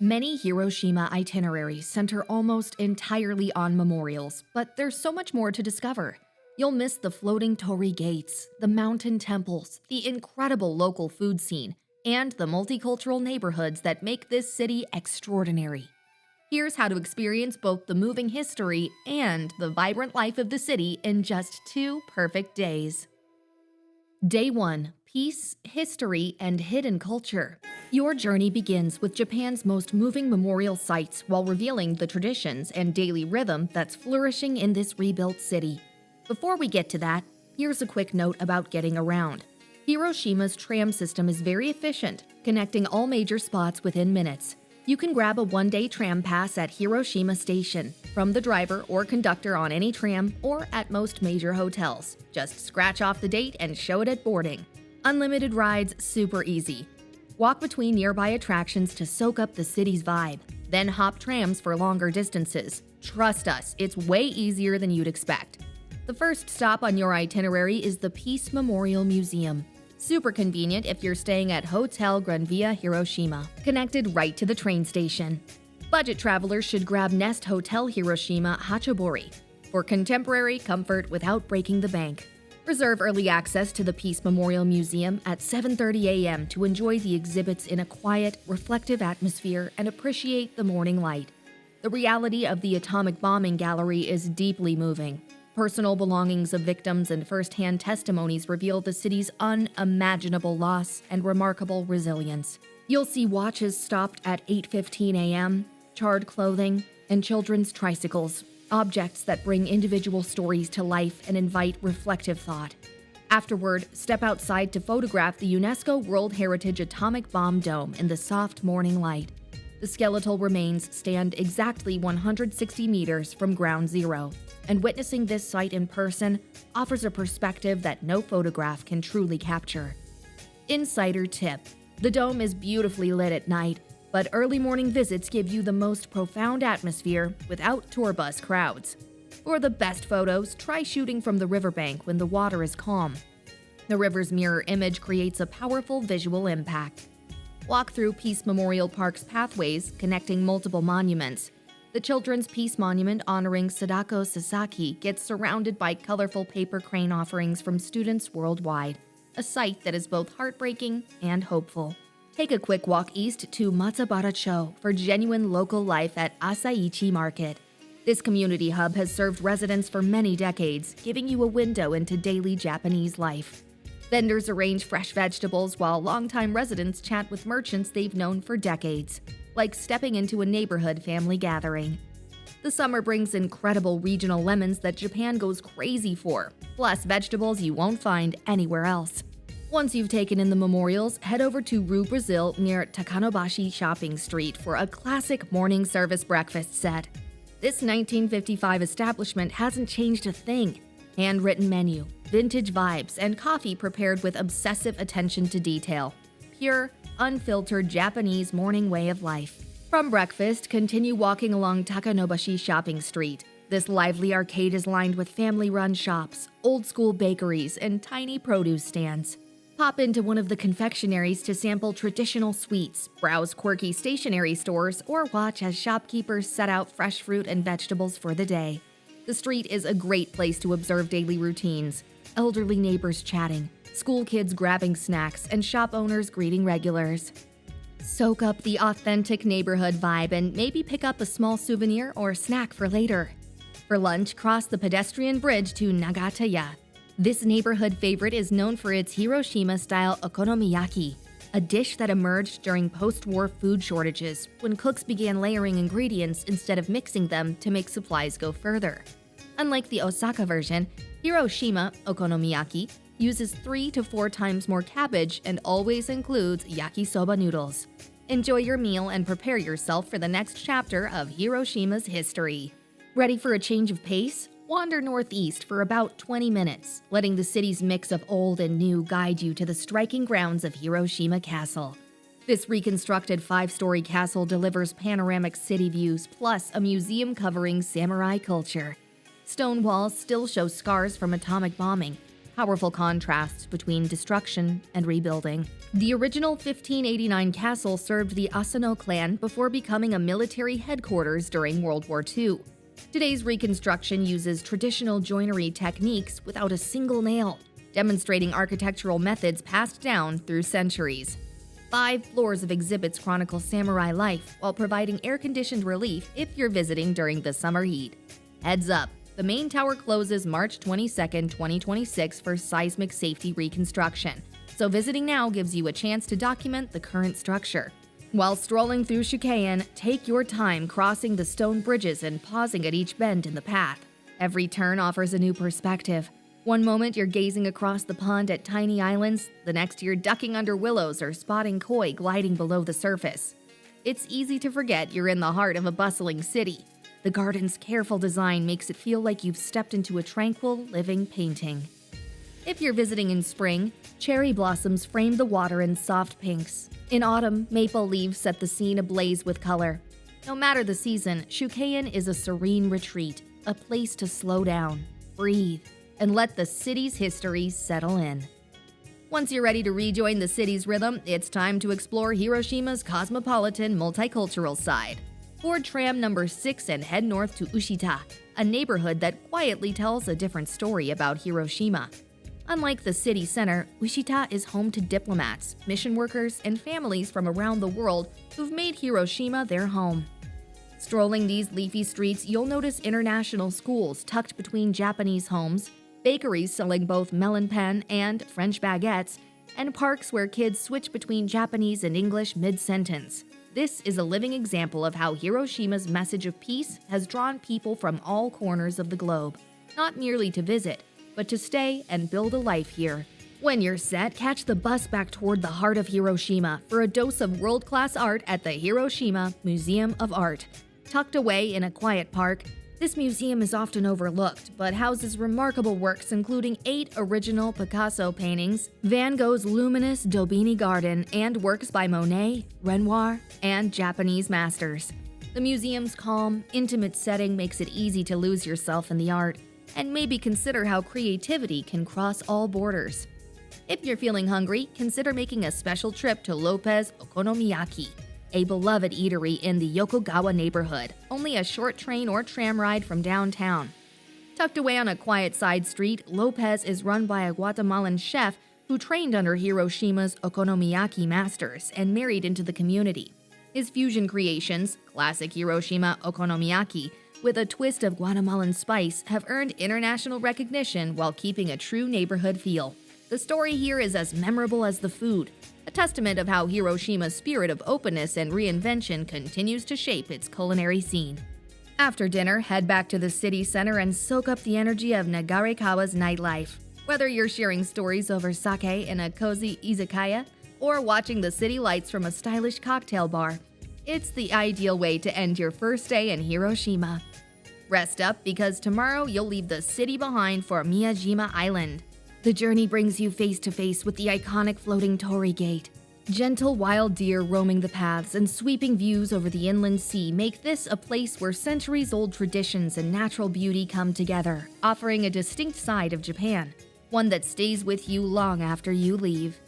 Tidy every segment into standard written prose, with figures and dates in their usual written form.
Many Hiroshima itineraries center almost entirely on memorials, but there's so much more to discover. You'll miss the floating Torii gates, the mountain temples, the incredible local food scene, and the multicultural neighborhoods that make this city extraordinary. Here's how to experience both the moving history and the vibrant life of the city in just 2 perfect days. Day 1. Peace, History, and Hidden Culture. Your journey begins with Japan's most moving memorial sites while revealing the traditions and daily rhythm that's flourishing in this rebuilt city. Before we get to that, here's a quick note about getting around. Hiroshima's tram system is very efficient, connecting all major spots within minutes. You can grab a one-day tram pass at Hiroshima Station, from the driver or conductor on any tram, or at most major hotels. Just scratch off the date and show it at boarding. Unlimited rides, super easy. Walk between nearby attractions to soak up the city's vibe, then hop trams for longer distances. Trust us, it's way easier than you'd expect. The first stop on your itinerary is the Peace Memorial Museum. Super convenient if you're staying at Hotel Granvia, Hiroshima, connected right to the train station. Budget travelers should grab Nest Hotel Hiroshima Hatchobori for contemporary comfort without breaking the bank. Reserve early access to the Peace Memorial Museum at 7:30 a.m. to enjoy the exhibits in a quiet, reflective atmosphere and appreciate the morning light. The reality of the atomic bombing gallery is deeply moving. Personal belongings of victims and first-hand testimonies reveal the city's unimaginable loss and remarkable resilience. You'll see watches stopped at 8:15 a.m., charred clothing, and children's tricycles, objects that bring individual stories to life and invite reflective thought. Afterward, step outside to photograph the UNESCO World Heritage Atomic Bomb Dome in the soft morning light. The skeletal remains stand exactly 160 meters from ground zero, and witnessing this site in person offers a perspective that no photograph can truly capture. Insider tip: the dome is beautifully lit at night, but early morning visits give you the most profound atmosphere without tour bus crowds. For the best photos, try shooting from the riverbank when the water is calm. The river's mirror image creates a powerful visual impact. Walk through Peace Memorial Park's pathways, connecting multiple monuments. The Children's Peace Monument honoring Sadako Sasaki gets surrounded by colorful paper crane offerings from students worldwide, a sight that is both heartbreaking and hopeful. Take a quick walk east to Matsubara-cho for genuine local life at Asaichi Market. This community hub has served residents for many decades, giving you a window into daily Japanese life. Vendors arrange fresh vegetables while longtime residents chat with merchants they've known for decades, like stepping into a neighborhood family gathering. The summer brings incredible regional lemons that Japan goes crazy for, plus vegetables you won't find anywhere else. Once you've taken in the memorials, head over to Rue Brazil near Takanobashi Shopping Street for a classic morning service breakfast set. This 1955 establishment hasn't changed a thing. Handwritten menu, vintage vibes, and coffee prepared with obsessive attention to detail. Pure, unfiltered Japanese morning way of life. From breakfast, continue walking along Takanobashi Shopping Street. This lively arcade is lined with family-run shops, old-school bakeries, and tiny produce stands. Pop into one of the confectionaries to sample traditional sweets, browse quirky stationery stores, or watch as shopkeepers set out fresh fruit and vegetables for the day. The street is a great place to observe daily routines. Elderly neighbors chatting, school kids grabbing snacks, and shop owners greeting regulars. Soak up the authentic neighborhood vibe and maybe pick up a small souvenir or snack for later. For lunch, cross the pedestrian bridge to Nagataya. This neighborhood favorite is known for its Hiroshima-style Okonomiyaki, a dish that emerged during post-war food shortages when cooks began layering ingredients instead of mixing them to make supplies go further. Unlike the Osaka version, Hiroshima Okonomiyaki uses 3 to 4 times more cabbage and always includes yakisoba noodles. Enjoy your meal and prepare yourself for the next chapter of Hiroshima's history. Ready for a change of pace? Wander northeast for about 20 minutes, letting the city's mix of old and new guide you to the striking grounds of Hiroshima Castle. This reconstructed 5-story castle delivers panoramic city views plus a museum covering samurai culture. Stone walls still show scars from atomic bombing. powerful contrasts between destruction and rebuilding. The original 1589 castle served the Asano clan before becoming a military headquarters during World War II. Today's reconstruction uses traditional joinery techniques without a single nail, demonstrating architectural methods passed down through centuries. 5 floors of exhibits chronicle samurai life while providing air-conditioned relief if you're visiting during the summer heat. Heads up, the main tower closes March 22, 2026 for seismic safety reconstruction, so visiting now gives you a chance to document the current structure. While strolling through Shukkeien, take your time crossing the stone bridges and pausing at each bend in the path. Every turn offers a new perspective. One moment you're gazing across the pond at tiny islands, the next you're ducking under willows or spotting koi gliding below the surface. It's easy to forget you're in the heart of a bustling city. The garden's careful design makes it feel like you've stepped into a tranquil, living painting. If you're visiting in spring, cherry blossoms frame the water in soft pinks. In autumn, maple leaves set the scene ablaze with color. No matter the season, Shukkeien is a serene retreat, a place to slow down, breathe, and let the city's history settle in. Once you're ready to rejoin the city's rhythm, it's time to explore Hiroshima's cosmopolitan, multicultural side. Board tram number 6 and head north to Ushita, a neighborhood that quietly tells a different story about Hiroshima. Unlike the city center, Ushita is home to diplomats, mission workers, and families from around the world who've made Hiroshima their home. Strolling these leafy streets, you'll notice international schools tucked between Japanese homes, bakeries selling both melon pen and French baguettes, and parks where kids switch between Japanese and English mid-sentence. This is a living example of how Hiroshima's message of peace has drawn people from all corners of the globe, not merely to visit, but to stay and build a life here. When you're set, catch the bus back toward the heart of Hiroshima for a dose of world-class art at the Hiroshima Museum of Art. Tucked away in a quiet park, this museum is often overlooked, but houses remarkable works including 8 original Picasso paintings, Van Gogh's luminous Daubigny Garden, and works by Monet, Renoir, and Japanese masters. The museum's calm, intimate setting makes it easy to lose yourself in the art, and maybe consider how creativity can cross all borders. If you're feeling hungry, consider making a special trip to Lopez Okonomiyaki, a beloved eatery in the Yokogawa neighborhood, only a short train or tram ride from downtown. Tucked away on a quiet side street, Lopez is run by a Guatemalan chef who trained under Hiroshima's Okonomiyaki masters and married into the community. His fusion creations, classic Hiroshima okonomiyaki, with a twist of Guatemalan spice, have earned international recognition while keeping a true neighborhood feel. The story here is as memorable as the food, a testament of how Hiroshima's spirit of openness and reinvention continues to shape its culinary scene. After dinner, head back to the city center and soak up the energy of Nagarekawa's nightlife. Whether you're sharing stories over sake in a cozy izakaya or watching the city lights from a stylish cocktail bar, it's the ideal way to end your first day in Hiroshima. Rest up because tomorrow you'll leave the city behind for Miyajima Island. The journey brings you face to face with the iconic floating Torii gate. Gentle wild deer roaming the paths and sweeping views over the inland sea make this a place where centuries-old traditions and natural beauty come together, offering a distinct side of Japan, one that stays with you long after you leave.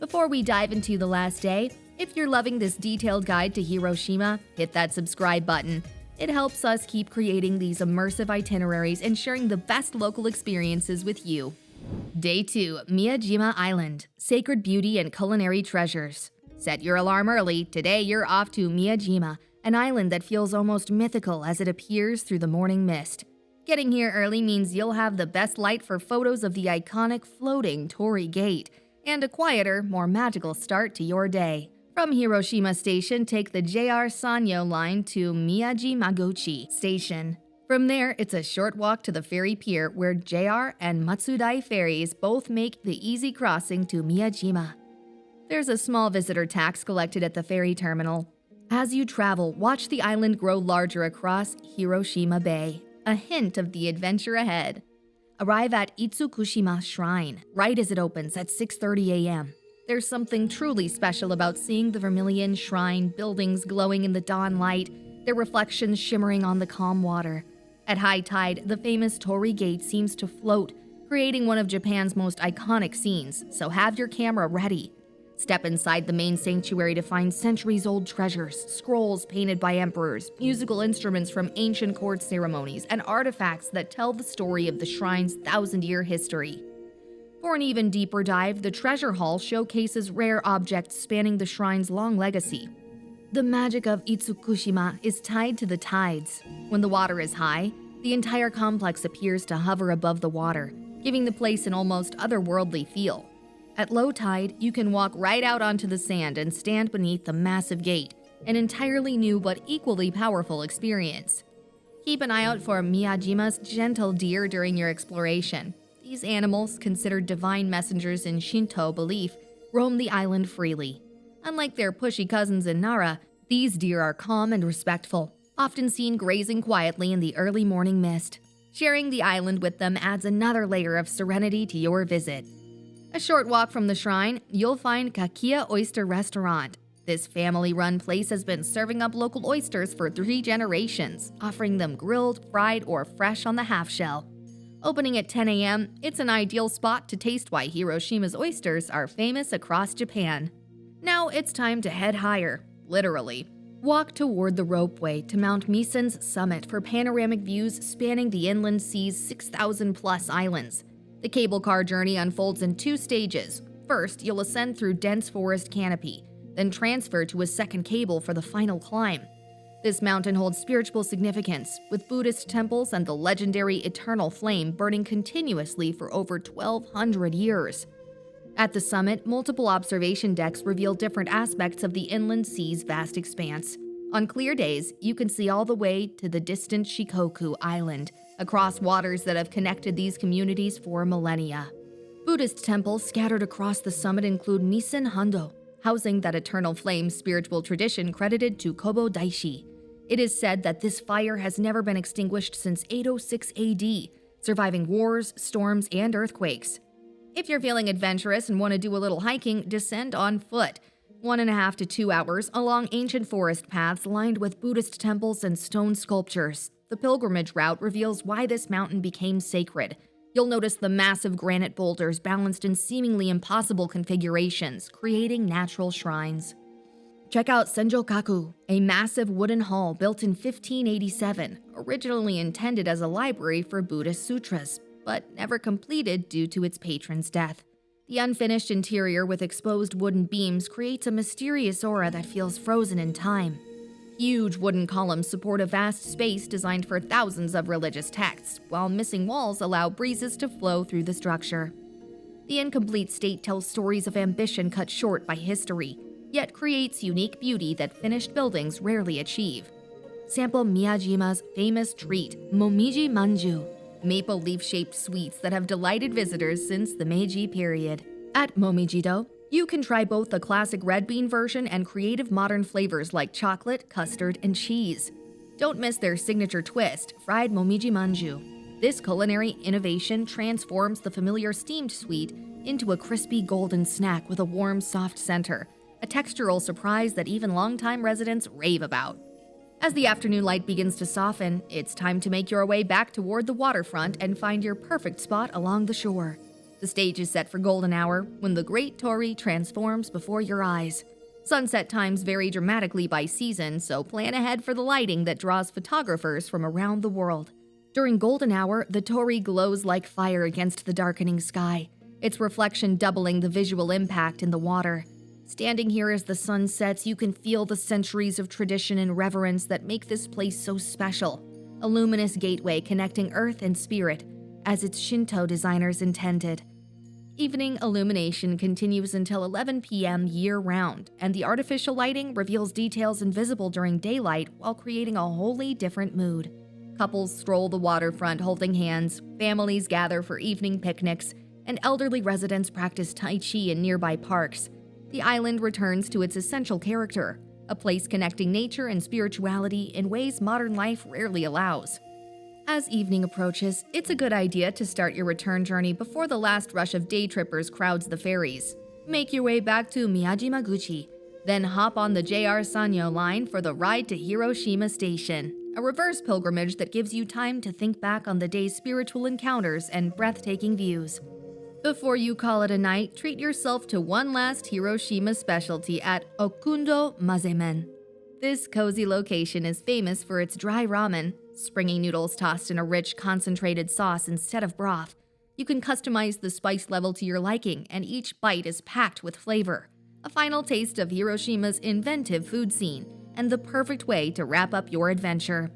Before we dive into the last day, if you're loving this detailed guide to Hiroshima, hit that subscribe button. It helps us keep creating these immersive itineraries and sharing the best local experiences with you. Day 2, Miyajima Island, Sacred Beauty and Culinary Treasures. Set your alarm early. Today you're off to Miyajima, an island that feels almost mythical as it appears through the morning mist. Getting here early means you'll have the best light for photos of the iconic floating Torii gate and a quieter, more magical start to your day. From Hiroshima Station, take the JR Sanyo line to Miyajima Station. From there, it's a short walk to the ferry pier where JR and Matsudai ferries both make the easy crossing to Miyajima. There's a small visitor tax collected at the ferry terminal. As you travel, watch the island grow larger across Hiroshima Bay, a hint of the adventure ahead. Arrive at Itsukushima Shrine right as it opens at 6:30 a.m. There's something truly special about seeing the vermilion shrine buildings glowing in the dawn light, their reflections shimmering on the calm water. At high tide, the famous Torii gate seems to float, creating one of Japan's most iconic scenes, so have your camera ready. Step inside the main sanctuary to find centuries-old treasures, scrolls painted by emperors, musical instruments from ancient court ceremonies, and artifacts that tell the story of the shrine's thousand-year history. For an even deeper dive, the treasure hall showcases rare objects spanning the shrine's long legacy. The magic of Itsukushima is tied to the tides. When the water is high, the entire complex appears to hover above the water, giving the place an almost otherworldly feel. At low tide, you can walk right out onto the sand and stand beneath the massive gate, an entirely new but equally powerful experience. Keep an eye out for Miyajima's gentle deer during your exploration. These animals, considered divine messengers in Shinto belief, roam the island freely. Unlike their pushy cousins in Nara, these deer are calm and respectful, often seen grazing quietly in the early morning mist. Sharing the island with them adds another layer of serenity to your visit. A short walk from the shrine, you'll find Kakia Oyster Restaurant. This family-run place has been serving up local oysters for 3 generations, offering them grilled, fried, or fresh on the half-shell. Opening at 10 a.m., it's an ideal spot to taste why Hiroshima's oysters are famous across Japan. Now it's time to head higher, literally. Walk toward the Ropeway to Mount Misen's summit for panoramic views spanning the inland sea's 6,000-plus islands. The cable car journey unfolds in 2 stages. First, you'll ascend through dense forest canopy, then transfer to a second cable for the final climb. This mountain holds spiritual significance, with Buddhist temples and the legendary Eternal Flame burning continuously for over 1,200 years. At the summit, multiple observation decks reveal different aspects of the inland sea's vast expanse. On clear days, you can see all the way to the distant Shikoku Island, across waters that have connected these communities for millennia. Buddhist temples scattered across the summit include Misen Hondo, housing that Eternal Flame spiritual tradition credited to Kobo Daishi. It is said that this fire has never been extinguished since 806 AD, surviving wars, storms, and earthquakes. If you're feeling adventurous and want to do a little hiking, descend on foot, 1.5 to 2 hours along ancient forest paths lined with Buddhist temples and stone sculptures. The pilgrimage route reveals why this mountain became sacred. You'll notice the massive granite boulders balanced in seemingly impossible configurations, creating natural shrines. Check out Senjokaku, a massive wooden hall built in 1587, originally intended as a library for Buddhist sutras, but never completed due to its patron's death. The unfinished interior with exposed wooden beams creates a mysterious aura that feels frozen in time. Huge wooden columns support a vast space designed for thousands of religious texts, while missing walls allow breezes to flow through the structure. The incomplete state tells stories of ambition cut short by history, yet creates unique beauty that finished buildings rarely achieve. Sample Miyajima's famous treat, Momiji Manju, maple leaf-shaped sweets that have delighted visitors since the Meiji period. At Momiji-do, you can try both the classic red bean version and creative modern flavors like chocolate, custard, and cheese. Don't miss their signature twist, fried Momiji Manju. This culinary innovation transforms the familiar steamed sweet into a crispy golden snack with a warm, soft center, a textural surprise that even longtime residents rave about. As the afternoon light begins to soften, it's time to make your way back toward the waterfront and find your perfect spot along the shore. The stage is set for golden hour, when the great Torii transforms before your eyes. Sunset times vary dramatically by season, so plan ahead for the lighting that draws photographers from around the world. During golden hour, the Torii glows like fire against the darkening sky, its reflection doubling the visual impact in the water. Standing here as the sun sets, you can feel the centuries of tradition and reverence that make this place so special, a luminous gateway connecting earth and spirit, as its Shinto designers intended. Evening illumination continues until 11 p.m. year-round, and the artificial lighting reveals details invisible during daylight while creating a wholly different mood. Couples stroll the waterfront holding hands, families gather for evening picnics, and elderly residents practice Tai Chi in nearby parks. The island returns to its essential character, a place connecting nature and spirituality in ways modern life rarely allows. As evening approaches, it's a good idea to start your return journey before the last rush of day trippers crowds the ferries. Make your way back to Miyajima-guchi, then hop on the JR Sanyo line for the ride to Hiroshima Station. a reverse pilgrimage that gives you time to think back on the day's spiritual encounters and breathtaking views. Before you call it a night, treat yourself to one last Hiroshima specialty at Okundo Mazemen. This cozy location is famous for its dry ramen, springy noodles tossed in a rich, concentrated sauce instead of broth. You can customize the spice level to your liking, and each bite is packed with flavor. A final taste of Hiroshima's inventive food scene, and the perfect way to wrap up your adventure.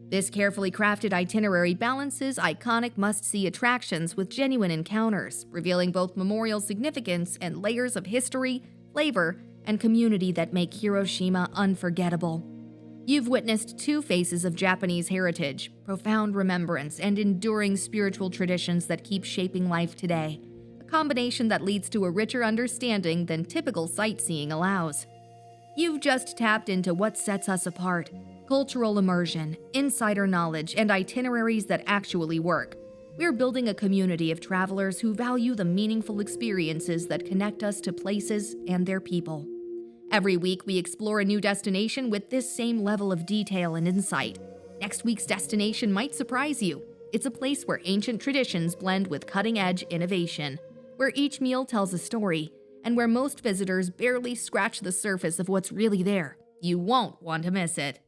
This carefully crafted itinerary balances iconic must-see attractions with genuine encounters, revealing both memorial significance and layers of history, flavor, and community that make Hiroshima unforgettable. You've witnessed two faces of Japanese heritage, profound remembrance, and enduring spiritual traditions that keep shaping life today, a combination that leads to a richer understanding than typical sightseeing allows. You've just tapped into what sets us apart: cultural immersion, insider knowledge, and itineraries that actually work. We're building a community of travelers who value the meaningful experiences that connect us to places and their people. Every week, we explore a new destination with this same level of detail and insight. Next week's destination might surprise you. It's a place where ancient traditions blend with cutting-edge innovation, where each meal tells a story, and where most visitors barely scratch the surface of what's really there. You won't want to miss it.